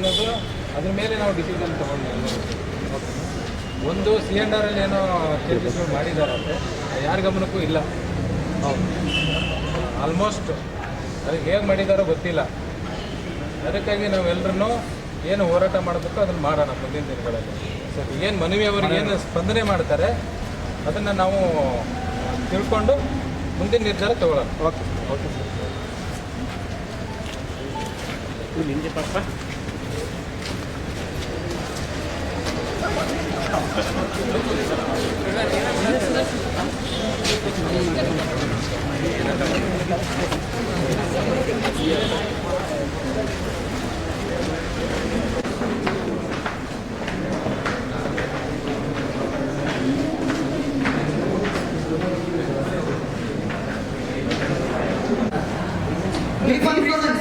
ಅನ್ನೋದು ಅದ್ರ ಮೇಲೆ ನಾವು ಡಿಸಿಷನ್ ತೊಗೊಂಡು ಒಂದು CNR ಅಲ್ಲಿ ಏನೋ ಚೇಂಜಸ್ಗಳು ಮಾಡಿದ್ದಾರೆ ಅಂದರೆ ಯಾರ ಗಮನಕ್ಕೂ ಇಲ್ಲ. ಹೌದು, ಆಲ್ಮೋಸ್ಟ್ ಅದಕ್ಕೆ ಹೇಗೆ ಮಾಡಿದಾರೋ ಗೊತ್ತಿಲ್ಲ. ಅದಕ್ಕಾಗಿ ನಾವೆಲ್ಲರೂ ಏನು ಹೋರಾಟ ಮಾಡಬೇಕು ಅದನ್ನು ಮಾಡೋಣ ಮುಂದಿನ ದಿನಗಳಲ್ಲಿ. ಸರ್, ಏನು ಮನವಿ ಅವ್ರಿಗೆ ಏನು ಸ್ಪಂದನೆ ಮಾಡ್ತಾರೆ ಅದನ್ನು ನಾವು ತಿಳ್ಕೊಂಡು ಮುಂದಿನ ನಿರ್ಧಾರ ತಗೊಳ್ಳೋಣ. Okay okay sir. ನಿಂಗೆ ಪಾಪ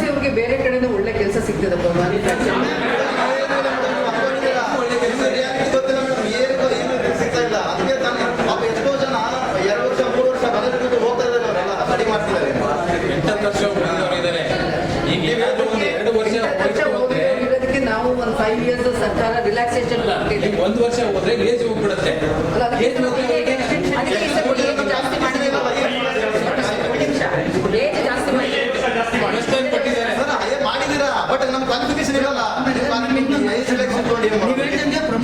ಅವ್ರಿಗೆ ಬೇರೆ ಕಡೆಯಿಂದ ಒಳ್ಳೆ ಕೆಲಸ ಸಿಗ್ತದಪ್ಪ. ನಾವು ಒಂದು 5 years ಸರ್ಕಾರ ರಿಲ್ಯಾಕ್ಸೇಷನ್ ಒಂದು ವರ್ಷ ಹೋದ್ರೆ ಏಜ್ ಹೋಗ್ಬಿಡುತ್ತೆ. ಬಟ್ ನಮ್ ಕ್ವಾಲಿಫಿಕೇಶನ್ ಇರಲ್ಲ.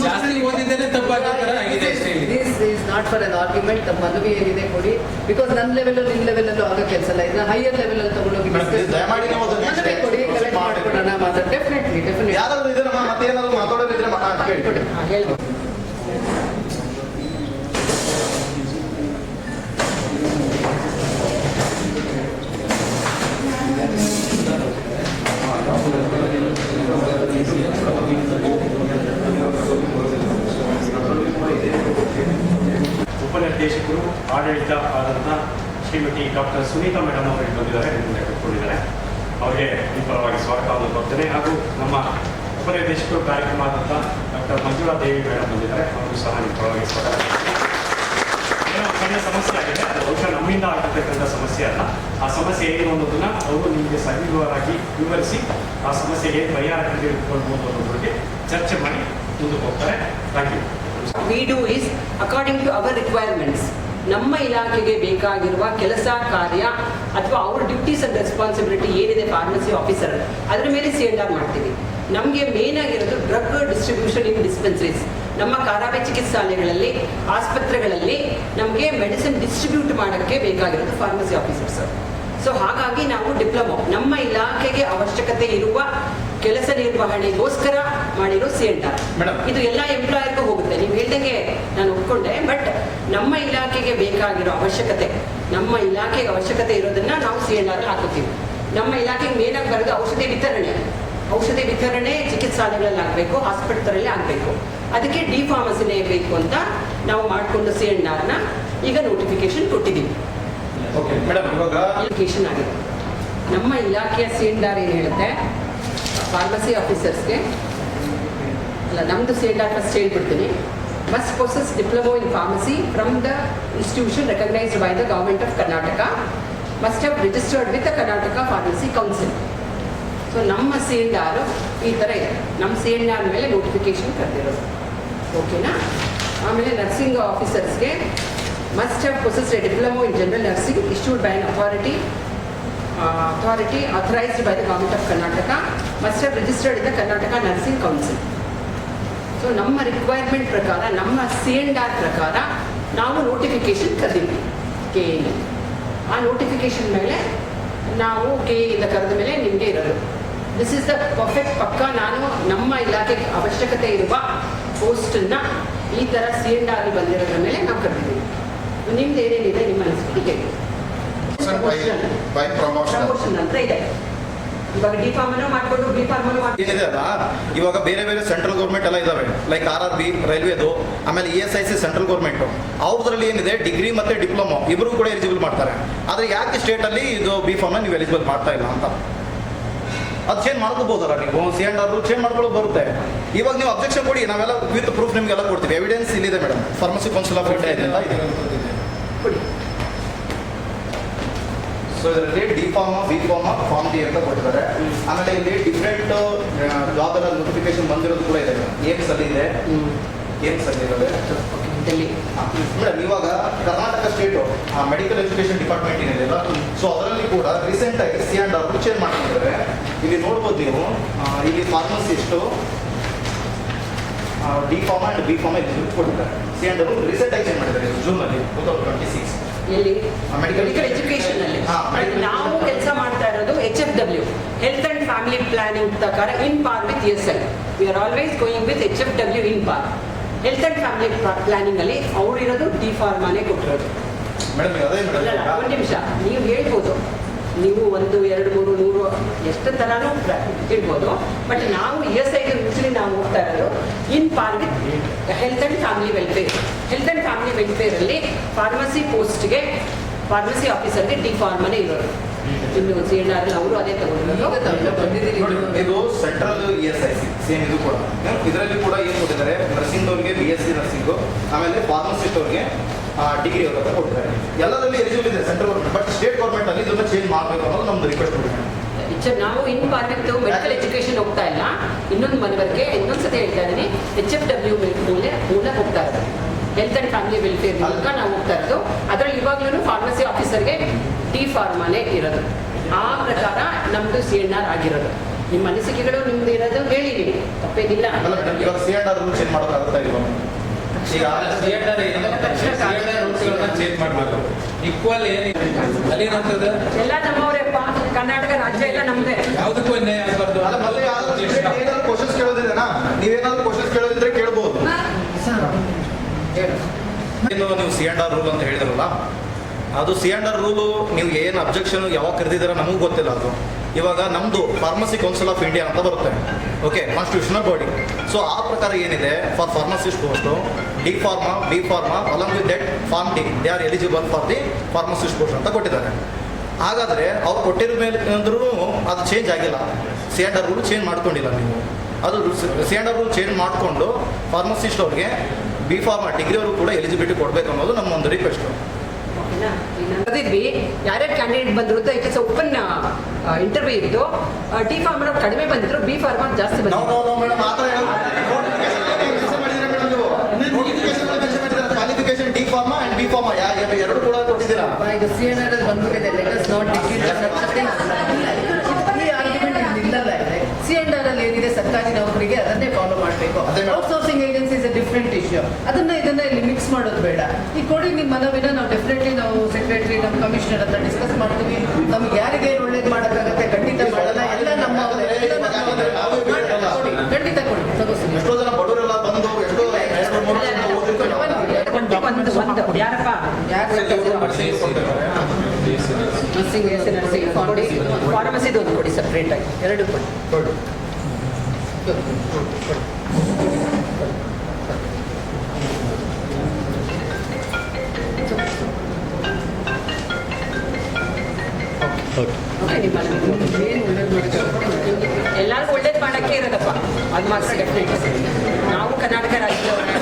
ಜಾಸ್ತಿ ಓದಿದ್ದೇನೆ ತಪ್ಪಾಗಿದೆ. This is not for an argument. ನಮ್ಮ ಮನವಿ ಏನಿದೆ ಕೊಡಿ. ಬಿಕಾಸ್ ನನ್ನ ಲೆವೆಲ್ ನಿನ್ನ ಲೆವೆಲ್ ಅಲ್ಲೂ ಆಗೋ ಕೆಲಸ ಇಲ್ಲ. ಇದನ್ನ ಹೈಯರ್ ಲೆವೆಲ್ ಅಲ್ಲಿ ತಗೊಂಡೋಗಿ ಮನವಿ ಕೊಡಿ, ಕಲೆಕ್ಟ್ ಮಾಡ್ಕೊಡೋಣ. ಮಾತ್ರ ಡೆಫಿನೆಟ್ಲಿ ಯಾರಾದ್ರೂ ಇದ್ರೆ ಮತ್ತೆ ಏನಾದ್ರು ಮಾತಾಡೋದಿದ್ರೆ ಹೇಳ್ಬೋದು. ಉಪನಿರ್ದೇಶಕರು ಆಡಳಿತ ಆದಂಥ ಶ್ರೀಮತಿ ಡಾಕ್ಟರ್ ಸುನೀತಾ ಮೇಡಮ್ ಅವರು ಬಂದಿದ್ದಾರೆ, ಕರ್ಕೊಂಡಿದ್ದಾರೆ. ಅವರಿಗೆ ಈ ಪರವಾಗಿ ಸ್ವಾಗತವನ್ನು ಕೊಡ್ತೇನೆ. ಹಾಗೂ ನಮ್ಮ ಉಪನಿರ್ದೇಶಕರು ಕಾರ್ಯಕ್ರಮ ಆದಂಥ ಡಾಕ್ಟರ್ ಮಂಜುಳಾ ದೇವಿ ಮೇಡಮ್ ಬಂದಿದ್ದಾರೆ, ಅವರು ಸಹ ನಿಮ್ಮ ಪರವಾಗಿ ಸ್ವಾಗತ. ಏನೋ ಸಣ್ಣ ಸಮಸ್ಯೆ ಆಗಿದೆ, ಅದು ಬಹುಶಃ ನಮ್ಮಿಂದ ಆಗಿರ್ತಕ್ಕಂಥ ಸಮಸ್ಯೆ ಅಲ್ಲ. ಆ ಸಮಸ್ಯೆ ಏನು ಅನ್ನೋದನ್ನ ಅವರು ನಿಮಗೆ ಸವಿವರವಾಗಿ ವಿವರಿಸಿ ಆ ಸಮಸ್ಯೆಗೆ ಪರಿಹಾರ ಕಂಡುಹಿಡಿದುಕೊಳ್ಬೋದು ಅನ್ನೋದ್ರ ಬಗ್ಗೆ ಚರ್ಚೆ ಮಾಡಿ ಮುಂದಕ್ಕೆ ಹೋಗ್ತಾರೆ. Thank you. We do is according to our requirements. ನಮ್ಮ ಇಲಾಖೆಗೆ ಬೇಕಾಗಿರುವ ಕೆಲಸ ಕಾರ್ಯ ಅಥವಾ ಅವ್ರ ಡ್ಯೂಟೀಸ್ ಅಂಡ್ ರೆಸ್ಪಾನ್ಸಿಬಿಲಿಟಿ ಏನಿದೆ ಫಾರ್ಮಸಿ ಆಫೀಸರ್, ಅದರ ಮೇಲೆ C&R ಮಾಡ್ತೀವಿ. ನಮಗೆ ಮೇನ್ ಆಗಿರೋದು ಡ್ರಗ್ ಡಿಸ್ಟ್ರಿಬ್ಯೂಷನ್ ಇನ್ ಡಿಸ್ಪೆನ್ಸರೀಸ್. ನಮ್ಮ ಕಾರಾವೆ ಚಿಕಿತ್ಸಾಲಯಗಳಲ್ಲಿ, ಆಸ್ಪತ್ರೆಗಳಲ್ಲಿ ನಮಗೆ ಮೆಡಿಸಿನ್ ಡಿಸ್ಟ್ರಿಬ್ಯೂಟ್ ಮಾಡೋಕ್ಕೆ ಬೇಕಾಗಿರೋದು ಫಾರ್ಮಸಿ ಆಫೀಸರ್ಸ್. ಸೊ ಹಾಗಾಗಿ ನಾವು ಡಿಪ್ಲೊಮೊ, ನಮ್ಮ ಇಲಾಖೆಗೆ ಅವಶ್ಯಕತೆ ಇರುವ ಕೆಲಸ ನಿರ್ವಹಣೆಗೋಸ್ಕರ ಮಾಡಿರೋ C&R. ಇದು ಎಲ್ಲ ಎಂಪ್ಲಾಯರ್ಗೂ ಹೋಗುತ್ತೆ. ನೀವು ಹೇಳ್ದಂಗೆ ನಾನು ಒಪ್ಕೊಂಡೆ. ಬಟ್ ನಮ್ಮ ಇಲಾಖೆಗೆ ಬೇಕಾಗಿರೋ ಅವಶ್ಯಕತೆ, ನಮ್ಮ ಇಲಾಖೆಗೆ ಅವಶ್ಯಕತೆ ಇರೋದನ್ನ ನಾವು C&R ಹಾಕೋತೀವಿ. ನಮ್ಮ ಇಲಾಖೆಗೆ ಮೇನ್ ಆಗಿ ಬರೋದು ಔಷಧಿ ವಿತರಣೆ ಚಿಕಿತ್ಸಾಲಯಗಳಲ್ಲಿ ಆಗಬೇಕು, ಆಸ್ಪತ್ರೆಯಲ್ಲಿ ಆಗಬೇಕು. ಅದಕ್ಕೆ ಡಿಫಾರ್ಮಸಿನೇ ಬೇಕು ಅಂತ ನಾವು ಮಾಡಿಕೊಂಡು C&R ಈಗ ನೋಟಿಫಿಕೇಶನ್ ಕೊಟ್ಟಿದ್ದೀವಿ. ನೋಟಿಫಿಕೇಶನ್ ಆಗಿದೆ. ನಮ್ಮ ಇಲಾಖೆಯ C&R ಏನು ಹೇಳುತ್ತೆ, ಫಾರ್ಮಸಿ ಆಫೀಸರ್ಸ್ಗೆ ಅಲ್ಲ, ನಮ್ಮದು C&R ಫಸ್ಟ್ ಹೇಳ್ಬಿಡ್ತೀನಿ. Must possess diploma in pharmacy from the institution recognised by the government of Karnataka, must have registered with the Karnataka pharmacy council. So ನಮ್ಮ C&R ಈ ಥರ ಇದೆ. ನಮ್ಮ C&R ಮೇಲೆ ನೋಟಿಫಿಕೇಶನ್ ಕರೆದಿರೋದು, ಓಕೆನಾ. ಆಮೇಲೆ ನರ್ಸಿಂಗ್ ಆಫೀಸರ್ಸ್ಗೆ must have possessed a diploma in general nursing issued by an authority authorized by the government of Karnataka, must have registered in the Karnataka Nursing Council. So ನಮ್ಮ ರಿಕ್ವೈರ್ಮೆಂಟ್ ಪ್ರಕಾರ, ನಮ್ಮ C&R ಪ್ರಕಾರ ನಾವು notification ಕರೆದಿದ್ವಿ KA. ಆ notification ಮೇಲೆ ನಾವು KA ಇಂದ ಕರೆದ ಮೇಲೆ ನಿಮಗೆ ಇರೋದು ದಿಸ್ ಇಸ್ ದ ಪರ್ಫೆಕ್ಟ್ ಪಕ್ಕ. ನಾನು ನಮ್ಮ ಇಲಾಖೆಗೆ ಅವಶ್ಯಕತೆ ಇರುವ ಪೋಸ್ಟನ್ನು ಈ ಥರ C&R ಬಂದಿರೋದ್ರ ಮೇಲೆ ನಾವು ಕರೆದಿದ್ದೀವಿ. ನಿಮ್ದು ಏನೇನಿದೆ ನಿಮ್ಮ ಅನಿಸಿಕೆ? ಪ್ರಮೋಷನ್ ಅಂತ ಇದೆ. ಇವಾಗ ಡಿಫಾರ್ಮನ್ನು ಮಾಡಿಕೊಂಡು ಬಿಫಾರ್ಮನ್ನು ಏನಿದೆ ಅಲ್ಲ, ಇವಾಗ ಬೇರೆ ಬೇರೆ ಸೆಂಟ್ರಲ್ ಗೌರ್ಮೆಂಟ್ ಎಲ್ಲ ಇದಾವೆ, ಲೈಕ್ RRB ರೈಲ್ವೆದು, ಆಮೇಲೆ ESIC ಸೆಂಟ್ರಲ್ ಗೌರ್ಮೆಂಟ್. ಅವ್ರದ್ರಲ್ಲಿ ಏನಿದೆ ಡಿಗ್ರಿ ಮತ್ತೆ ಡಿಪ್ಲೊಮೊ ಇಬ್ಬರು ಕೂಡ ಎಲಿಜಿಬಲ್ ಮಾಡ್ತಾರೆ. ಆದರೆ ಯಾಕೆ ಸ್ಟೇಟಲ್ಲಿ ಇದು B.Pharm ನೀವು ಎಲಿಜಿಬಲ್ ಮಾಡ್ತಾ ಇಲ್ಲ ಅಂತ ಅದು ಚೇಂಜ್ ಮಾಡ್ಕೋಬಹುದಲ್ಲ. ನೀವು C&R ಚೇಂಜ್ ಮಾಡ್ಕೊಳ್ಳೋದು ಬರುತ್ತೆ. ಇವಾಗ ನೀವು ಅಬ್ಜೆಕ್ಷನ್ ಕೊಡಿ, ನಾವೆಲ್ಲ ವಿತ್ ಪ್ರೂಫ್ ನಿಮಗೆಲ್ಲ ಕೊಡ್ತೀವಿ. ಎವಿಡೆನ್ಸ್ ಇಲ್ಲಿದೆ madam, pharmacy council of India ಇದೆ. ಕೊಡಿ. ಸೊ ಇದರಲ್ಲಿ D pharm, B pharm, pharm D ಅಂತ ಕೊಟ್ಟಿದ್ದಾರೆ. ಆಮೇಲೆ ಇಲ್ಲಿ ಡಿಫ್ರೆಂಟ್ ಜಾಬ್ ಎಲ್ಲ ನೋಟಿಫಿಕೇಶನ್ ಬಂದಿರೋದು ಕೂಡ ಇದೆ. ಏಮ್ಸ್ ಅಲ್ಲಿ ಇದೆ, ಏಮ್ಸ್ ಅಲ್ಲಿ ಇರೋದೆ. ಡೆಲ್ಲಿ. ಮೇಡಮ್ ಇವಾಗ Karnataka state medical education department ಏನಿದೆಯಲ್ಲ, ಸೊ ಅದರಲ್ಲಿ ಕೂಡ ರೀಸೆಂಟ್ ಆಗಿ C&R ಚೇಂಜ್ ಮಾಡ್ತಿದ್ದಾರೆ. ಇಲ್ಲಿ ನೋಡ್ಬೋದು ನೀವು, ಇಲ್ಲಿ pharmacist D pharm and B pharm ಇಲ್ಲಿ ಕೊಟ್ಟಿದ್ದಾರೆ. C&R ರೀಸೆಂಟ್ ಆಗಿ ಚೇಂಜ್ ಮಾಡಿದ್ದಾರೆ ಜೂನಲ್ಲಿ 2026. ಎಲ್ಲಿ ಮೆಡಿಕಲ್ ಮೆಡಿಕಲ್ ಎಜುಕೇಶನ್ ಅಲ್ಲಿ. ನಾವು ಕೆಲಸ ಮಾಡ್ತಾ ಇರೋದು HFW, health and family planning ಪ್ರಕಾರ in par with ESI. We are always going with HFW in par. Health and family planning ಅಲ್ಲಿ ಅವ್ರು ಇರೋದು ಡಿ ಫಾರ್ಮಾನೇ ಕೊಟ್ಟಿರೋದು. ಮೇಡಮ್ ಅದೇ ಅಲ್ಲ, ಮೇಡಮ್ ಒಂದು ನಿಮಿಷ, ನೀವು ಹೇಳ್ಬೋದು, ನೀವು 1, 2, 3, 100 ಎಷ್ಟು ಥರನೂ ಇಡ್ಬೋದು. ಬಟ್ ನಾವು ESI ಯೂಸ್ಲಿ ನಾವು ಹೋಗ್ತಾ ಇರೋದು in par with health and family welfare. Health and family ವೆಲ್ಫೇರಲ್ಲಿ ಫಾರ್ಮಸಿ ಪೋಸ್ಟ್ಗೆ ಫಾರ್ಮಸಿ ಆಫೀಸರ್ಗೆ ಡಿ ಫಾರ್ಮನೇ ಇರೋದು. ಇನ್ನು C&R ಅವರು ಅದೇ ತಗೊಂಡಿರೋದು. ಇದು ಸೆಂಟ್ರಲ್ ESIC ಸೇಮ್ ಇದು ಕೂಡ. ಇದರಲ್ಲಿ ಕೂಡ ಏನು ಕೊಟ್ಟಿದ್ದಾರೆ, ನರ್ಸಿಂಗ್ ಅವ್ರಿಗೆ BSc ನರ್ಸಿಂಗು, ಆಮೇಲೆ ಫಾರ್ಮಸಿಸ್ಟ್ ಅವ್ರಿಗೆ ಡಿಗ್ರಿ ಅವ್ರ ಕೊಟ್ಟಿದ್ದಾರೆ. ಎಲ್ಲರಲ್ಲಿ ಎಲಿಜಿಬಲ್ ಇದೆ central government. But state government ಅಲ್ಲಿ ಇದನ್ನ ಚೇಂಜ್ ಮಾಡಬೇಕು ಅನ್ನೋದು ನಮ್ದು ರಿಕ್ವೆಸ್ಟ್ ನಾವು ಇನ್ ಪಾರ್ ವಿತ್ ಮೆಡಿಕಲ್ ಎಜುಕೇಶನ್ ಹೋಗ್ತಾ ಇಲ್ಲ. ಇನ್ನೊಂದು ಮನವರಿಗೆ ಇನ್ನೊಂದ್ಸತಿ ಹೇಳ್ತಾ ಇದ್ದೀನಿ, HFW ಮೂಲ ಹೋಗ್ತಾ ಇದ್ದಾರೆ. ಹೆಲ್ತ್ ಅಂಡ್ ಫ್ಯಾಮಿಲಿ ವೆಲ್ಫೇರ್ ಮೂಲಕ ನಾವು ಹೋಗ್ತಾ ಇರೋದು. ಅದರಲ್ಲಿ ಇವಾಗಲೂ ಫಾರ್ಮಸಿ ಆಫೀಸರ್ಗೆ ಡಿ ಫಾರ್ಮಾನೇ ಇರೋದು. ಆ ಪ್ರಕಾರ ನಮ್ಮದು C&R ಆಗಿರೋದು. ನಿಮ್ಮ ಅನಿಸಿಕೆಗಳು ನಿಮ್ದು ಇರೋದು ಹೇಳಿ, ನೀವು ತಪ್ಪೇನಿಲ್ಲ. ಇವಾಗ C&R ಚೇಂಜ್ ಮಾಡೋಕ್ಕಾಗುತ್ತಾ ಇಲ್ವಾ? ಈಗ C&R ರೂಲ್ಸ್ಗಳನ್ನ ಚೇಂಜ್ ಮಾಡಬೇಕು. ಈಕ್ವಲ್ ಏನಿದೆ ಅಲ್ಲಿ ಏನಾಗ್ತದೆ, ಎಲ್ಲ ನಮ್ಮವರಪ್ಪ, ಕರ್ನಾಟಕ ರಾಜ್ಯ ಎಲ್ಲ ನಮ್ಮದೇ. ಯಾವುದಕ್ಕೂ ಅನ್ಯಾಯ ಆಗಬಾರ್ದು. ಅಲ್ಲ, ಮತ್ತೆ ಏನಾದ್ರು ಕ್ವಶನ್ಸ್ ಕೇಳೋದಿದೆನಾ? ನೀವೇನಾದ್ರು ಕ್ವಶನ್ಸ್ ಕೇಳೋದಿದ್ರೆ ಕೇಳ್ಬೋದು. ಏನು ನೀವು C&R ರೂಲ್ ಅಂತ ಹೇಳಿದ್ರಲ್ಲ, ಅದು C&R ರೂಲು ನೀವು ಏನು ಅಬ್ಜೆಕ್ಷನ್ ಯಾವಾಗ ಕರೆದಿದ್ದೀರ ನಮಗೂ ಗೊತ್ತಿಲ್ಲ. ಅದು ಇವಾಗ ನಮ್ಮದು ಫಾರ್ಮಸಿ ಕೌನ್ಸಿಲ್ ಆಫ್ ಇಂಡಿಯಾ ಅಂತ ಬರುತ್ತೆ, ಓಕೆ, ಕಾನ್ಸ್ಟಿಟ್ಯೂಷನಲ್ ಬಾಡಿ. ಸೊ ಆ ಪ್ರಕಾರ ಏನಿದೆ, for pharmacist post D pharma, B pharma along with that form D, they are eligible for the pharmacist post ಅಂತ ಕೊಟ್ಟಿದ್ದಾರೆ. ಹಾಗಾದರೆ ಅವ್ರು ಕೊಟ್ಟಿರೋ ಮೇಲೆ ಅಂದ್ರೂ ಅದು ಚೇಂಜ್ ಆಗಿಲ್ಲ. C&R ರೂಲ್ ಚೇಂಜ್ ಮಾಡ್ಕೊಂಡಿಲ್ಲ ನೀವು. ಅದು C&R ರೂಲ್ ಚೇಂಜ್ ಮಾಡಿಕೊಂಡು ಫಾರ್ಮಸಿಸ್ಟ್ ಅವ್ರಿಗೆ ಬಿ ಫಾರ್ಮಾ ಡಿಗ್ರಿ ಅವರು ಕೂಡ ಎಲಿಜಿಬಿಲಿಟಿ ಕೊಡಬೇಕು ಅನ್ನೋದು ನಮ್ಮ ಒಂದು ರಿಕ್ವೆಸ್ಟು. ಕರೆದಿದ್ವಿ, ಯಾರ್ಯಾರು ಕ್ಯಾಂಡಿಡೇಟ್ ಬಂದ್ರು ಅಂತ ಇಟ್ಸ್ ಓಪನ್ ಇಂಟರ್ವ್ಯೂ ಇತ್ತು. ಡಿ ಫಾರ್ಮರ್ ಕಡಿಮೆ ಬಂದಿದ್ರು, ಬಿ ಫಾರ್ಮರ್ ಜಾಸ್ತಿ ಬಂದಿದ್ರು. ಮೇಡಮ್ ಆ ಥರ qualification D pharma and B pharma ಎರಡು ಕೂಡ ಕೊಟ್ಟಿದ್ದೀರಾ? ಈಗ C&R ಬಂದ್ಬಿಟ್ಟಿದೆ. ಲೆಟ್ ಅಸ್ ನಾಟ್ ಈ ಆರ್ಗ್ಯುಮೆಂಟ್ ಇಲ್ಲಲ್ಲ ಇದೆ. C&R ಅಲ್ಲಿ ಏನಿದೆ ಸರ್ಕಾರಿ ನೌಕರಿಗೆ ಅದನ್ನೇ ಫಾಲೋ ಮಾಡಬೇಕು. Outsourcing agency is A different issue. ಇದನ್ನ ಇಲ್ಲಿ ಮಿಕ್ಸ್ ಮಾಡೋದು ಬೇಡ. ಈ ಕೊಡಿ ನಿಮ್ಮ ಮನವಿನ ನಾವು ಡೆಫಿನೆಟ್ಲಿ ನಾವು ಸೆಕ್ರೆಟರಿ, ನಮ್ಮ ಕಮಿಷನರ್ ಹತ್ರ ಡಿಸ್ಕಸ್ ಮಾಡ್ತೀವಿ. ನಮ್ಗೆ ಯಾರಿಗೆ ಒಳ್ಳೇದು ಮಾಡೋಕ್ಕಾಗತ್ತೆ ಖಂಡಿತ ಮಾಡಲ್ಲ. ಎಲ್ಲ ನಮ್ಮ ಖಂಡಿತ ಕೊಡಿ. ಎಷ್ಟೋ ಜನ ಬಡವರೆಲ್ಲ ಬಂದು ಎಷ್ಟೋ 2-3 ಯಾರಪ್ಪ ನರ್ಸಿಂಗ್ ಕೊಡಿ, ಫಾರ್ಮಸಿದು ಒಂದು ಕೊಡಿ, ಸಪ್ರೇಟ್ ಆಗಿ ಎರಡು ಕೊಡಿ. ಎಲ್ಲರಿಗೂ ಒಳ್ಳೇದು ಮಾಡಕ್ಕೆ ಇರೋದಪ್ಪ, ಅದು ಮಾತ್ರ ಡೆಫಿನೆಟ್. ನಾವು ಕರ್ನಾಟಕ ರಾಜ್ಯದವರೇ.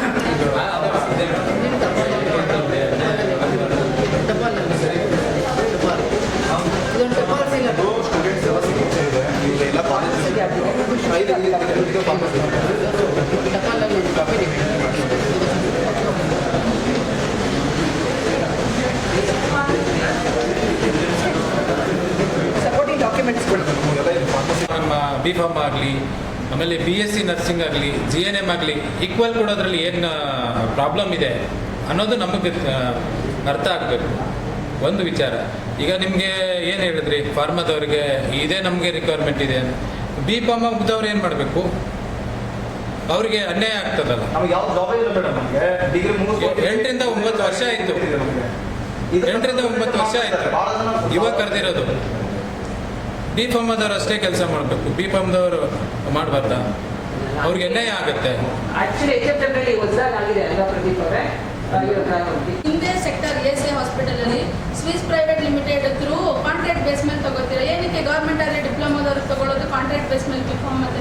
ಇದೊಂದು ಟಪಾಲ್ ಸಿಗಲ್ಲ. ಸ್ಟೂಡೆಂಟ್ಸ್ ಎಲ್ಲ ಸಿಗುತ್ತೆ. ಎಲ್ಲ ಟಪಾಲಲ್ಲಿ ಒಂದು ಕಾಪಿ ಸಪೋರ್ಟಿಂಗ್ ಡಾಕ್ಯುಮೆಂಟ್ಸ್ ಕೊಡಿ. ನಮ್ಮ ಬಿ ಫಾರ್ಮ್ ಆಗಲಿ, ಆಮೇಲೆ BSc ನರ್ಸಿಂಗ್ ಆಗಲಿ, GNM ಆಗಲಿ, ಈಕ್ವಲ್ ಕೊಡೋದ್ರಲ್ಲಿ ಏನು ಪ್ರಾಬ್ಲಮ್ ಇದೆ ಅನ್ನೋದು ನಮಗೆ ಅರ್ಥ ಆಗಬೇಕು. ಒಂದು ವಿಚಾರ, ಈಗ ನಿಮಗೆ ಏನು ಹೇಳಿದ್ರಿ, ಫಾರ್ಮಾದವ್ರಿಗೆ ಇದೇ ನಮಗೆ ರಿಕ್ವೈರ್ಮೆಂಟ್ ಇದೆ. ಬಿ ಫಾರ್ಮ್ ಮುಗ್ದವ್ರು ಏನು ಮಾಡಬೇಕು? ಅವ್ರಿಗೆ ಅನ್ಯಾಯ ಆಗ್ತದಲ್ಲ. ನಮ್ಗೆ ಯಾವ ಜಾಬ್ ಇಲ್ಲ ಮೇಡಮ್. ನಮಗೆ ಡಿಗ್ರಿ 8 ರಿಂದ 9 ವರ್ಷ ಆಯಿತು. 8 ರಿಂದ 9 ವರ್ಷ ಆಯಿತು ಇವಾಗ ಕರೆದಿರೋದು. ಬಿ ಫಾರ್ಮದವ್ರು ಅಷ್ಟೇ ಕೆಲಸ ಮಾಡಬೇಕು, ಬಿ ಫಾರ್ಮ್ದವರು ಮಾಡಬಾರ್ದ? ಅವ್ರಿಗೆ ಅನ್ಯಾಯ ಆಗುತ್ತೆ. ಆಕ್ಚುಲಿ HFW ಹೊಸದಾಗಿ ಆಗಿದೆ ಅಲ್ವಾ ಪ್ರದೀಪ್ ಅವರೇ? ಹಿಂದೆ ಸೆಕ್ಟರ್ ESI ಹಾಸ್ಪಿಟಲ್ ಅಲ್ಲಿ Swiss private limited through contract base ಮೇಲೆ ತಗೋತೀರಾ? ಏನಕ್ಕೆ ಗವರ್ಮೆಂಟ್ ಅಲ್ಲಿ ಡಿಪ್ಲೊಮಾದವರು ತಗೊಳ್ಳೋದು ಕಾಂಟ್ರಾಕ್ಟ್ ಬೇಸ್ ಮೇಲೆ ಬಿಫಾರ್ಮ್ ಮತ್ತೆ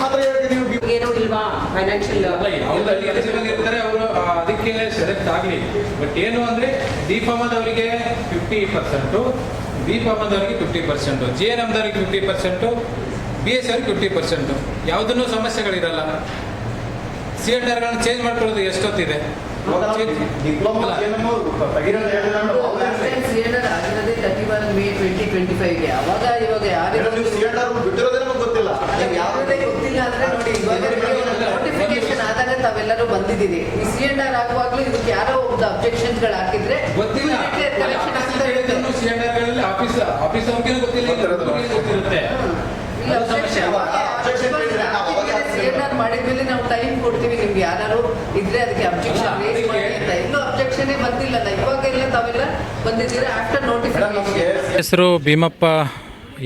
ಮಾತ್ರ ಹೇಳ್ತೀನಿ ನೀವು ಏನೂ ಇಲ್ವಾ ಫೈನಾನ್ಷಿಯಲ್? ಯಾವುದಲ್ಲಿ ಎಲಿಜಿಬಲ್ ಇರ್ತಾರೆ ಅವರು ಅದಕ್ಕೆ ಸೆಲೆಕ್ಟ್ ಆಗಲಿ. ಬಟ್ ಏನು ಅಂದರೆ ಡಿ.ಫಾರ್ಮದವರಿಗೆ 50%, ಬಿ.ಫಾರ್ಮದವರಿಗೆ 50%, ಜಿ.ಎನ್.ಎಮ್ದವರಿಗೆ 50%, ಬಿ.ಎಸ್.ಸಿ ಅವ್ರಿಗೆ 50%. ಯಾವುದನ್ನೂ ಸಮಸ್ಯೆಗಳಿರಲ್ಲ. ಸಿ.ಎನ್.ಆರ್ಗಳನ್ನ ಚೇಂಜ್ ಮಾಡ್ಕೊಳ್ಳೋದು ಎಷ್ಟೊತ್ತಿದೆ? ಡಿಪ್ಲೊಮಾ ಸಿಎಂಆರ್ ಆಗಿರೋದೇ 31 ಮೇ 2025ಗೆ. ಅವಾಗ ಇವಾಗ ಯಾರಿಗೂ ಬಿಟ್ಟಿರೋದೇ ನಮಗೆ ಗೊತ್ತಿಲ್ಲ. ಯಾವುದೇ ಗೊತ್ತಿಲ್ಲ ಅಂದ್ರೆ ನೋಡಿ, ಇವಾಗ ನೋಟಿಫಿಕೇಶನ್ ಆದಾಗ ತಾವೆಲ್ಲರೂ ಬಂದಿದ್ದೀರಿ. ಈ ಸಿಎಂಆರ್ ಆಗುವಾಗ್ಲೂ ಇದಕ್ಕೆ ಯಾರೋ ಒಂದು ಅಬ್ಜೆಕ್ಷನ್ಸ್ ಗಳು ಹಾಕಿದ್ರೆ ಗೊತ್ತಿಲ್ಲ. ಕಲೆಕ್ಷನ್ ಆಗ್ತಾ ಇರುತ್ತೆ. ಸಿ.ಎನ್.ಆರ್ಗಳಲ್ಲಿ ಆಫೀಸ್ ಅವ್ರಿಗೇನು ಗೊತ್ತಿಲ್ಲ, ಗೊತ್ತಿರುತ್ತೆ. ಸಿಎಂಆರ್ ಮಾಡಿದ್ಮೇಲೆ ನಾವು ಟೈಮ್ ಕೊಡ್ತೀವಿ ನಿಮ್ಗೆ, ಯಾರು ಇದ್ರೆ ಅದಕ್ಕೆ ಅಬ್ಜೆಕ್ಷನ್ ರೇಸ್ ಮಾಡಿ ಅಂತ. ಇನ್ನೂ ಅಬ್ಜೆಕ್ಷನ್ ಬಂದಿಲ್ಲಲ್ಲ, ಇವಾಗೆಲ್ಲ ತಾವೆಲ್ಲ ಬಂದಿದ್ದೀರಾ ಆಫ್ಟರ್ ನೋಟಿಫಿಕೇಶನ್. ಹೆಸರು ಭೀಮಪ್ಪ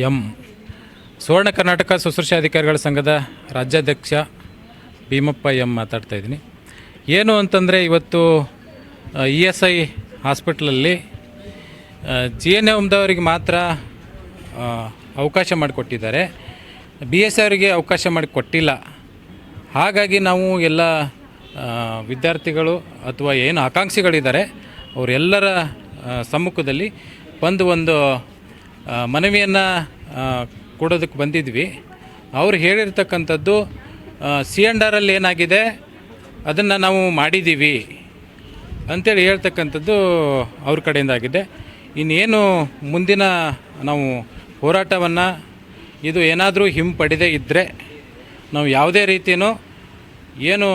ಎಂ, ಸುವರ್ಣ ಕರ್ನಾಟಕ ಶುಶ್ರೂಷಾಧಿಕಾರಿಗಳ ಸಂಘದ ರಾಜ್ಯಾಧ್ಯಕ್ಷ ಭೀಮಪ್ಪ ಎಂ ಮಾತಾಡ್ತಾ ಇದ್ದೀನಿ. ಏನು ಅಂತಂದರೆ ಇವತ್ತು ESI ಹಾಸ್ಪಿಟ್ಲಲ್ಲಿ GNMದವರಿಗೆ ಮಾತ್ರ ಅವಕಾಶ ಮಾಡಿಕೊಟ್ಟಿದ್ದಾರೆ, BSc ಅವರಿಗೆ ಅವಕಾಶ ಮಾಡಿಕೊಟ್ಟಿಲ್ಲ. ಹಾಗಾಗಿ ನಾವು ಎಲ್ಲ ವಿದ್ಯಾರ್ಥಿಗಳು ಅಥವಾ ಏನು ಆಕಾಂಕ್ಷಿಗಳಿದ್ದಾರೆ ಅವರೆಲ್ಲರ ಸಮ್ಮುಖದಲ್ಲಿ ಬಂದು ಒಂದು ಮನವಿಯನ್ನು ಕೊಡೋದಕ್ಕೆ ಬಂದಿದ್ವಿ. ಅವ್ರು ಹೇಳಿರ್ತಕ್ಕಂಥದ್ದು C&Rಲ್ಲಿ ಏನಾಗಿದೆ ಅದನ್ನು ನಾವು ಮಾಡಿದ್ದೀವಿ ಅಂತೇಳಿ ಹೇಳ್ತಕ್ಕಂಥದ್ದು ಅವ್ರ ಕಡೆಯಿಂದ ಆಗಿದೆ. ಇನ್ನೇನು ಮುಂದಿನ ನಾವು ಹೋರಾಟವನ್ನು ಇದು ಏನಾದರೂ ಹಿಂಪಡೆದೇ ಇದ್ದರೆ ನಾವು ಯಾವುದೇ ರೀತಿಯೂ ಏನು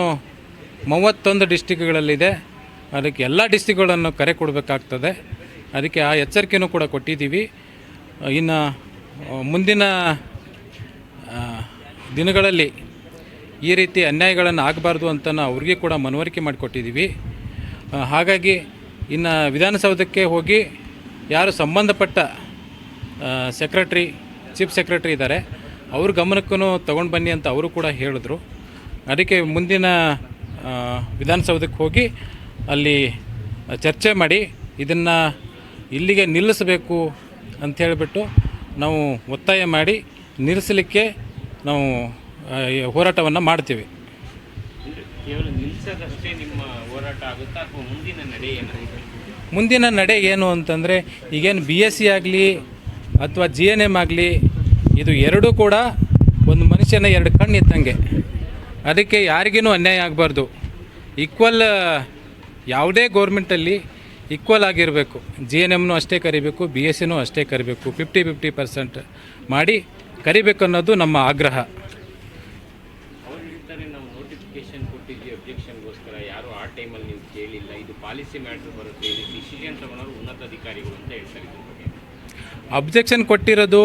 31 ಡಿಸ್ಟಿಕ್ಗಳಲ್ಲಿದೆ ಅದಕ್ಕೆ ಎಲ್ಲ ಡಿಸ್ಟಿಕ್ಗಳನ್ನು ಕರೆ ಕೊಡಬೇಕಾಗ್ತದೆ. ಅದಕ್ಕೆ ಆ ಎಚ್ಚರಿಕೆಯೂ ಕೂಡ ಕೊಟ್ಟಿದ್ದೀವಿ. ಇನ್ನು ಮುಂದಿನ ದಿನಗಳಲ್ಲಿ ಈ ರೀತಿ ಅನ್ಯಾಯಗಳನ್ನು ಆಗಬಾರ್ದು ಅಂತ ಅವ್ರಿಗೆ ಕೂಡ ಮನವರಿಕೆ ಮಾಡಿಕೊಟ್ಟಿದ್ದೀವಿ. ಹಾಗಾಗಿ ಇನ್ನು ವಿಧಾನಸೌಧಕ್ಕೆ ಹೋಗಿ ಯಾರು ಸಂಬಂಧಪಟ್ಟ ಸೆಕ್ರೆಟ್ರಿ, ಚೀಫ್ ಸೆಕ್ರೆಟ್ರಿ ಇದ್ದಾರೆ ಅವ್ರ ಗಮನಕ್ಕೂ ತೊಗೊಂಡು ಬನ್ನಿ ಅಂತ ಅವರು ಕೂಡ ಹೇಳಿದ್ರು. ಅದಕ್ಕೆ ಮುಂದಿನ ವಿಧಾನಸೌಧಕ್ಕೆ ಹೋಗಿ ಅಲ್ಲಿ ಚರ್ಚೆ ಮಾಡಿ ಇದನ್ನು ಇಲ್ಲಿಗೆ ನಿಲ್ಲಿಸಬೇಕು ಅಂಥೇಳಿಬಿಟ್ಟು ನಾವು ಒತ್ತಾಯ ಮಾಡಿ ನಿಲ್ಲಿಸಲಿಕ್ಕೆ ನಾವು ಹೋರಾಟವನ್ನು ಮಾಡ್ತೀವಿ. ಕೇವಲ ನಿಲ್ಲಿಸೋದಷ್ಟೇ ನಿಮ್ಮ ಹೋರಾಟ ಆಗುತ್ತಾ ಅಥವಾ ಮುಂದಿನ ನಡೆ ಏನಾಗಿದೆ? ಮುಂದಿನ ನಡೆ ಏನು ಅಂತಂದರೆ ಈಗೇನು BSc ಆಗಲಿ ಅಥವಾ GNM ಆಗಲಿ ಇದು ಎರಡೂ ಕೂಡ ಒಂದು ಮನುಷ್ಯನ ಎರಡು ಕಣ್ಣು ಇದ್ದಂಗೆ. ಅದಕ್ಕೆ ಯಾರಿಗೂ ಅನ್ಯಾಯ ಆಗಬಾರ್ದು. ಈಕ್ವಲ್ ಯಾವುದೇ ಗೌರ್ಮೆಂಟಲ್ಲಿ ಈಕ್ವಲ್ ಆಗಿರಬೇಕು. GNMನೂ ಅಷ್ಟೇ ಕರಿಬೇಕು, BScನೂ ಅಷ್ಟೇ ಕರಿಬೇಕು. 50-50% ಮಾಡಿ ಕರಿಬೇಕು ಅನ್ನೋದು ನಮ್ಮ ಆಗ್ರಹ. ಅವ್ರು ಹೇಳ್ತಾರೆ ನಾವು ನೋಟಿಫಿಕೇಶನ್ ಕೊಟ್ಟಿದ್ವಿ ಅಬ್ಜೆಕ್ಷನ್ಗೋಸ್ಕರ, ಯಾರು ಆ ಟೈಮಲ್ಲಿ ನೀವು ಕೇಳಿಲ್ಲ, ಇದು ಪಾಲಿಸಿ ಮ್ಯಾಟ್ರ್ ಬರುತ್ತೆ, ಇದು ಡಿಸಿಷನ್ ತಗೊಳ್ಳೋರು ಉನ್ನತ ಅಧಿಕಾರಿಗಳು ಅಂತ ಹೇಳ್ತಾರೆ. ಇದ್ರ ಬಗ್ಗೆ ಅಬ್ಜೆಕ್ಷನ್ ಕೊಟ್ಟಿರೋದು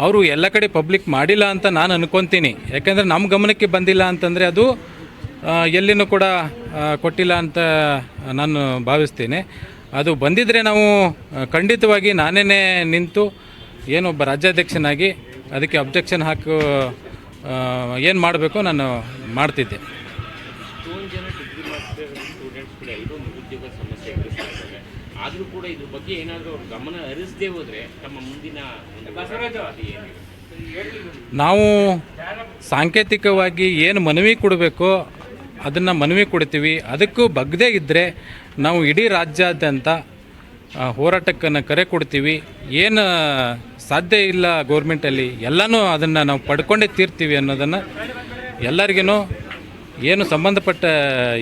ಅವರು ಎಲ್ಲ ಕಡೆ ಪಬ್ಲಿಕ್ ಮಾಡಿಲ್ಲ ಅಂತ ನಾನು ಅನ್ಕೊತೀನಿ. ಯಾಕೆಂದರೆ ನಮ್ಮ ಗಮನಕ್ಕೆ ಬಂದಿಲ್ಲ ಅಂತಂದರೆ ಅದು ಎಲ್ಲಿನೂ ಕೂಡ ಕೊಟ್ಟಿಲ್ಲ ಅಂತ ನಾನು ಭಾವಿಸ್ತೀನಿ. ಅದು ಬಂದಿದ್ದರೆ ನಾವು ಖಂಡಿತವಾಗಿ ನಾನೇ ನಿಂತು ಏನೊಬ್ಬ ರಾಜ್ಯಾಧ್ಯಕ್ಷನಾಗಿ ಅದಕ್ಕೆ ಅಬ್ಜೆಕ್ಷನ್ ಏನು ಮಾಡಬೇಕು ನಾನು ಮಾಡ್ತಿದ್ದೆ. ಎಷ್ಟೊಂದು ಜನ ಡಿಗ್ರಿ ಮಾಸ್ಟರ್ ಸ್ಟೂಡೆಂಟ್ಸ್ ಕೂಡ ಎಲ್ಲರೂ ನಿರುದ್ಯೋಗ ಸಮಸ್ಯೆ ಎದುರಿಸ್ತಾ ಇದ್ದಾರೆ. ಆದರೂ ಕೂಡ ಇದ್ರ ಬಗ್ಗೆ ಏನಾದರೂ ಅವ್ರ ಗಮನ ಹರಿಸದೇ ಹೋದರೆ ತಮ್ಮ ಮುಂದಿನ ಏನಿದೆ? ನಾವು ಸಾಂಕೇತಿಕವಾಗಿ ಏನು ಮನವಿ ಕೊಡಬೇಕೋ ಅದನ್ನು ಮನವಿ ಕೊಡ್ತೀವಿ. ಅದಕ್ಕೂ ಬಗ್ಗದೇ ಇದ್ದರೆ ನಾವು ಇಡೀ ರಾಜ್ಯಾದ್ಯಂತ ಹೋರಾಟಕ್ಕನ್ನು ಕರೆ ಕೊಡ್ತೀವಿ. ಏನು ಸಾಧ್ಯ ಇಲ್ಲ ಗೌರ್ಮೆಂಟಲ್ಲಿ ಎಲ್ಲನೂ ಅದನ್ನು ನಾವು ಪಡ್ಕೊಂಡೇ ತೀರ್ತೀವಿ ಅನ್ನೋದನ್ನು ಎಲ್ಲರಿಗೂ ಏನು ಸಂಬಂಧಪಟ್ಟ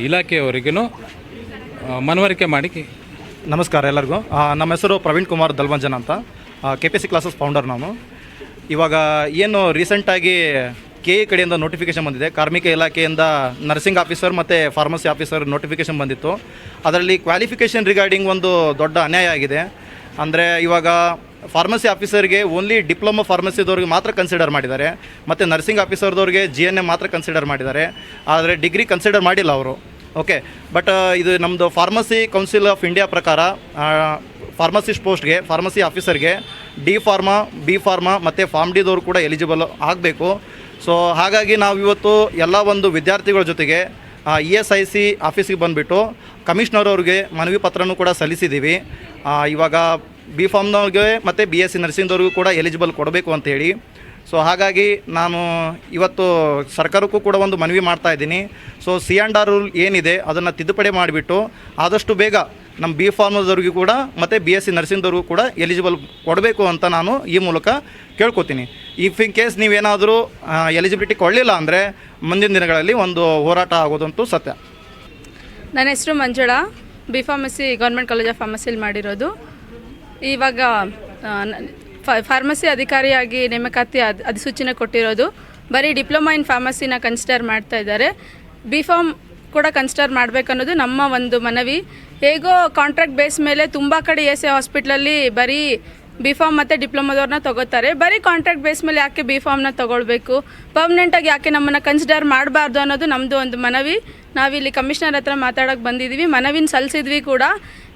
ಇಲಾಖೆಯವರಿಗೂ ಮನವರಿಕೆ ಮಾಡಿ. ನಮಸ್ಕಾರ ಎಲ್ಲರಿಗೂ. ನಮ್ಮ ಹೆಸರು ಪ್ರವೀಣ್ ಕುಮಾರ್ ದಲ್ವಂಜನ್ ಅಂತ, KPC ಕ್ಲಾಸಸ್ ಫೌಂಡರ್. ನಾನು ಇವಾಗ ಏನು ರೀಸೆಂಟಾಗಿ KE ಕಡೆಯಿಂದ ನೋಟಿಫಿಕೇಷನ್ ಬಂದಿದೆ. ಕಾರ್ಮಿಕ ಇಲಾಖೆಯಿಂದ ನರ್ಸಿಂಗ್ ಆಫೀಸರ್ ಮತ್ತು ಫಾರ್ಮಸಿ ಆಫೀಸರ್ ನೋಟಿಫಿಕೇಷನ್ ಬಂದಿತ್ತು. ಅದರಲ್ಲಿ ಕ್ವಾಲಿಫಿಕೇಷನ್ ರಿಗಾರ್ಡಿಂಗ್ ಒಂದು ದೊಡ್ಡ ಅನ್ಯಾಯ ಆಗಿದೆ. ಅಂದರೆ ಇವಾಗ ಫಾರ್ಮಸಿ ಆಫೀಸರ್ಗೆ ಓನ್ಲಿ ಡಿಪ್ಲೊಮಾ ಫಾರ್ಮಸಿದವ್ರಿಗೆ ಮಾತ್ರ ಕನ್ಸಿಡರ್ ಮಾಡಿದ್ದಾರೆ, ಮತ್ತು ನರ್ಸಿಂಗ್ ಆಫೀಸರ್ದವ್ರಿಗೆ GNM ಮಾತ್ರ ಕನ್ಸಿಡರ್ ಮಾಡಿದ್ದಾರೆ. ಆದರೆ ಡಿಗ್ರಿ ಕನ್ಸಿಡರ್ ಮಾಡಿಲ್ಲ ಅವರು. ಓಕೆ, ಬಟ್ ಇದು ನಮ್ಮದು ಫಾರ್ಮಸಿ ಕೌನ್ಸಿಲ್ ಆಫ್ ಇಂಡಿಯಾ ಪ್ರಕಾರ ಫಾರ್ಮಸಿಸ್ಟ್ ಪೋಸ್ಟ್ಗೆ, ಫಾರ್ಮಸಿ ಆಫೀಸರ್ಗೆ D ಫಾರ್ಮಾ, B ಫಾರ್ಮಾ ಮತ್ತು ಫಾರ್ಮ್ ಡಿದವರು ಕೂಡ ಎಲಿಜಿಬಲ್ ಆಗಬೇಕು. ಸೊ ಹಾಗಾಗಿ ನಾವು ಇವತ್ತು ಎಲ್ಲ ಒಂದು ವಿದ್ಯಾರ್ಥಿಗಳ ಜೊತೆಗೆ ESIC ಆಫೀಸಿಗೆ ಬಂದುಬಿಟ್ಟು ಕಮಿಷನರ್ ಅವ್ರಿಗೆ ಮನವಿ ಪತ್ರನೂ ಕೂಡ ಸಲ್ಲಿಸಿದ್ದೀವಿ. ಇವಾಗ B ಫಾರ್ಮ್ನವ್ರಿಗೆ ಮತ್ತು BSc ನರ್ಸಿಂಗ್ದವ್ರಿಗೂ ಕೂಡ ಎಲಿಜಿಬಲ್ ಕೊಡಬೇಕು ಅಂಥೇಳಿ. ಸೊ ಹಾಗಾಗಿ ನಾನು ಇವತ್ತು ಸರ್ಕಾರಕ್ಕೂ ಕೂಡ ಒಂದು ಮನವಿ ಮಾಡ್ತಾ ಇದ್ದೀನಿ. ಸೊ C&R ರೂಲ್ ಏನಿದೆ ಅದನ್ನು ತಿದ್ದುಪಡಿ ಮಾಡಿಬಿಟ್ಟು ಆದಷ್ಟು ಬೇಗ ನಮ್ಮ ಬಿ ಫಾರ್ಮರ್ದವ್ರಿಗೂ ಕೂಡ ಮತ್ತು BSc ನರ್ಸಿಂಗ್ದವ್ರಿಗೂ ಕೂಡ ಎಲಿಜಿಬಲ್ ಕೊಡಬೇಕು ಅಂತ ನಾನು ಈ ಮೂಲಕ ಕೇಳ್ಕೊತೀನಿ. ಇಫ್ ಇನ್ ಕೇಸ್ ನೀವೇನಾದರೂ ಎಲಿಜಿಬಿಲಿಟಿ ಕೊಡಲಿಲ್ಲ ಅಂದರೆ ಮುಂದಿನ ದಿನಗಳಲ್ಲಿ ಒಂದು ಹೋರಾಟ ಆಗೋದಂತೂ ಸತ್ಯ. ನನ್ನ ಹೆಸರು Manjula, B pharmacy government college of ಫಾರ್ಮಸಿಲಿ ಮಾಡಿರೋದು. ಇವಾಗ ಫಾರ್ಮಸಿ ಅಧಿಕಾರಿಯಾಗಿ ನೇಮಕಾತಿ ಅಧಿಸೂಚನೆ ಕೊಟ್ಟಿರೋದು. ಬರೀ ಡಿಪ್ಲೊಮಾ ಇನ್ ಫಾರ್ಮಸಿನ ಕನ್ಸಿಡರ್ ಮಾಡ್ತಾ ಇದ್ದಾರೆ. ಬಿ ಫಾರ್ಮ್ ಕೂಡ ಕನ್ಸಿಡರ್ ಮಾಡಬೇಕನ್ನೋದು ನಮ್ಮ ಒಂದು ಮನವಿ. ಹೇಗೋ ಕಾಂಟ್ರಾಕ್ಟ್ ಬೇಸ್ ಮೇಲೆ ತುಂಬ ಕಡೆ ESI ಹಾಸ್ಪಿಟ್ಲಲ್ಲಿ ಬರೀ ಬಿ ಫಾರ್ಮ್ ಮತ್ತು ಡಿಪ್ಲೊಮಾದವ್ರನ್ನ ತೊಗೋತಾರೆ. ಬರೀ ಕಾಂಟ್ರಾಕ್ಟ್ ಬೇಸ್ ಮೇಲೆ ಯಾಕೆ ಬಿ ಫಾರ್ಮ್ನ ತೊಗೊಳ್ಬೇಕು, ಪರ್ಮನೆಂಟಾಗಿ ಯಾಕೆ ನಮ್ಮನ್ನು ಕನ್ಸಿಡರ್ ಮಾಡಬಾರ್ದು ಅನ್ನೋದು ನಮ್ಮದು ಒಂದು ಮನವಿ. ನಾವಿಲ್ಲಿ ಕಮಿಷನರ್ ಹತ್ರ ಮಾತಾಡೋಕ್ಕೆ ಬಂದಿದ್ದೀವಿ, ಮನವಿನ ಸಲ್ಲಿಸಿದ್ವಿ ಕೂಡ.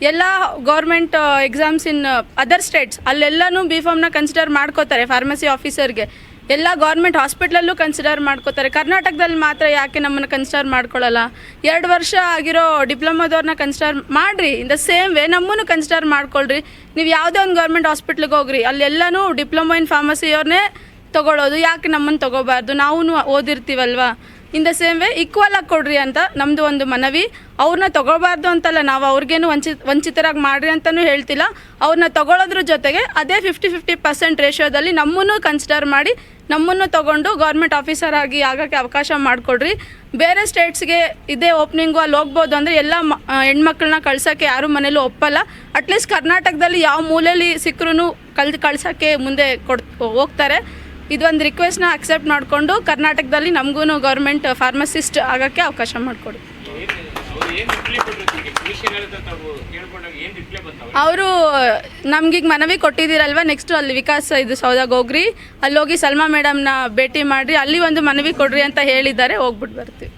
ಎಲ್ಲ government exams in other states ಅಲ್ಲೆಲ್ಲನೂ ಬಿ ಫಾರ್ಮ್ನ ಕನ್ಸಿಡರ್ ಮಾಡ್ಕೋತಾರೆ. ಫಾರ್ಮಸಿ ಆಫೀಸರ್ಗೆ ಎಲ್ಲ ಗೌರ್ಮೆಂಟ್ ಹಾಸ್ಪಿಟ್ಲಲ್ಲೂ ಕನ್ಸಿಡರ್ ಮಾಡ್ಕೋತಾರೆ. ಕರ್ನಾಟಕದಲ್ಲಿ ಮಾತ್ರ ಯಾಕೆ ನಮ್ಮನ್ನು ಕನ್ಸಿಡರ್ ಮಾಡ್ಕೊಳ್ಳಲ್ಲ? 2 ವರ್ಷ ಆಗಿರೋ ಡಿಪ್ಲೊಮಾದವ್ರನ್ನ ಕನ್ಸಿಡರ್ ಮಾಡಿರಿ. ಇನ್ ದ ಸೇಮ್ ವೇ ನಮ್ಮನ್ನು ಕನ್ಸಿಡರ್ ಮಾಡ್ಕೊಳ್ರಿ. ನೀವು ಯಾವುದೇ ಒಂದು ಗೌರ್ಮೆಂಟ್ ಹಾಸ್ಪಿಟ್ಲಿಗೆ ಹೋಗ್ರಿ, ಅಲ್ಲೆಲ್ಲನೂ ಡಿಪ್ಲೊಮಾ ಇನ್ ಫಾರ್ಮಸಿಯವ್ರನ್ನೇ ತೊಗೊಳ್ಳೋದು. ಯಾಕೆ ನಮ್ಮನ್ನು ತೊಗೋಬಾರ್ದು? ನಾವು ಓದಿರ್ತೀವಲ್ವಾ? In the same way equal ಆಗಿ ಕೊಡ್ರಿ ಅಂತ ನಮ್ಮದು ಒಂದು ಮನವಿ. ಅವ್ರನ್ನ ತೊಗೊಳ್ಬಾರ್ದು ಅಂತಲ್ಲ, ನಾವು ಅವ್ರಿಗೇನು ವಂಚಿತರಾಗಿ ಮಾಡಿರಿ ಅಂತಲೂ ಹೇಳ್ತಿಲ್ಲ. ಅವ್ರನ್ನ ತೊಗೊಳೋದ್ರ ಜೊತೆಗೆ ಅದೇ 50-50% ರೇಷಿಯೋದಲ್ಲಿ ನಮ್ಮನ್ನು ಕನ್ಸಿಡರ್ ಮಾಡಿ ನಮ್ಮನ್ನು ತೊಗೊಂಡು ಗೌರ್ಮೆಂಟ್ ಆಫೀಸರ್ ಆಗಿ ಆಗೋಕ್ಕೆ ಅವಕಾಶ ಮಾಡಿಕೊಡ್ರಿ. ಬೇರೆ ಸ್ಟೇಟ್ಸ್ಗೆ ಇದೇ ಓಪನಿಂಗು ಅಲ್ಲಿ ಹೋಗ್ಬೋದು ಅಂದರೆ ಎಲ್ಲ ಹೆಣ್ಮಕ್ಳನ್ನ ಕಳ್ಸೋಕ್ಕೆ ಯಾರೂ ಮನೇಲೂ ಒಪ್ಪಲ್ಲ. ಅಟ್ಲೀಸ್ಟ್ ಕರ್ನಾಟಕದಲ್ಲಿ ಯಾವ ಮೂಲೆಯಲ್ಲಿ ಸಿಕ್ಕರೂ ಕಳ್ಸೋಕ್ಕೆ ಮುಂದೆ ಹೋಗ್ತಾರೆ. ಇದೊಂದು ರಿಕ್ವೆಸ್ಟ್ನ ಅಕ್ಸೆಪ್ಟ್ ಮಾಡಿಕೊಂಡು ಕರ್ನಾಟಕದಲ್ಲಿ ನಮಗೂ ಗೌರ್ಮೆಂಟ್ ಫಾರ್ಮಸಿಸ್ಟ್ ಆಗೋಕ್ಕೆ ಅವಕಾಶ ಮಾಡಿಕೊಡಿ. ಅವರು ನಮ್ಗೀಗ ಮನವಿ ಕೊಟ್ಟಿದ್ದೀರಲ್ವ, ನೆಕ್ಸ್ಟು ಅಲ್ಲಿ ವಿಕಾಸ್ ಸೌದಾಗ ಹೋಗ್ರಿ, ಅಲ್ಲಿ ಹೋಗಿ ಸಲ್ಮಾ ಮೇಡಮ್ನ ಭೇಟಿ ಮಾಡಿರಿ, ಅಲ್ಲಿ ಒಂದು ಮನವಿ ಕೊಡ್ರಿ ಅಂತ ಹೇಳಿದ್ದಾರೆ. ಹೋಗ್ಬಿಟ್ಟು ಬರ್ತೀವಿ.